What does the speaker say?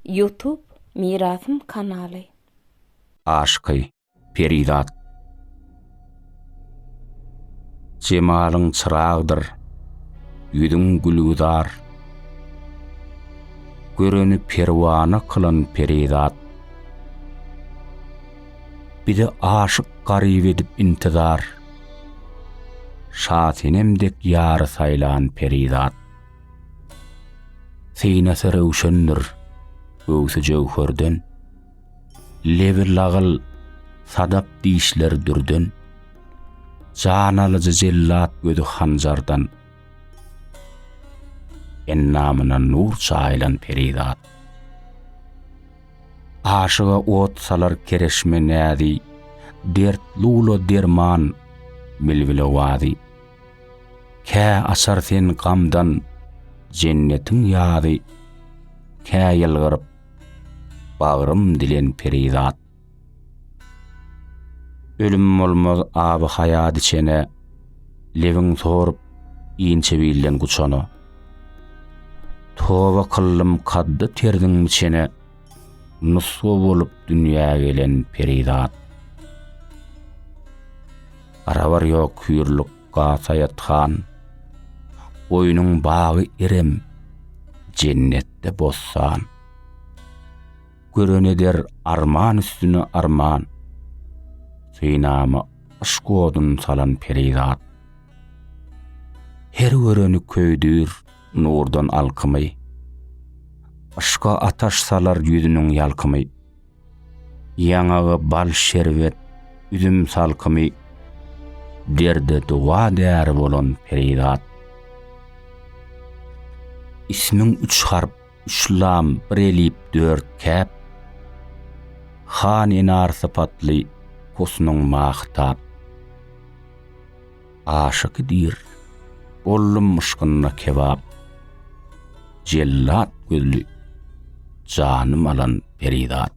YouTube Mirasım kanalı. Aşkı Peridat Cemalın çırağıdır, yüdün gülüdar, görünü pervana kılan Peridat. Bir de aşık garip edip intizar, şatinemdek yarı saylan Peridat. Seynesi rövşendir, öwsü jewherden, levi lagıl sadap dişler dürden, canalıcı cellat gözü hancardan, ennamına nur çaylan Peridat. Aşığa ot salar kereşme nädi, dert lulo derman milvile wadi. Kä asar sen gamdan cennetin yadi, kä yalgırıp bağrım dilen Peridat. Ölüm olmaz abi hayat içene, levin sorup inçe bilden guçonu. Toba kıllım kaddı terdin içene, nussu bolup dünya gelen Peridat. Aravar yok hürlük gata yatkan, oyunun bağı irem, cennette bossan. Gören eder arman üstüne arman, Seynama aşk odun salan Peridat. Her göreni köydür nurdan alkımay, aşka ataş salar yüzünün yalkımay. Yanağı bal şervet üzüm salkımay, derde dua değer bolan Peridat. İsmin üç harp, üç lam, bir elip, dört kep, han enar sıfatlı husnun mahtab. Aşık dir, bollum muşkınna kebab, cellat gözlü, canım alan Peridat.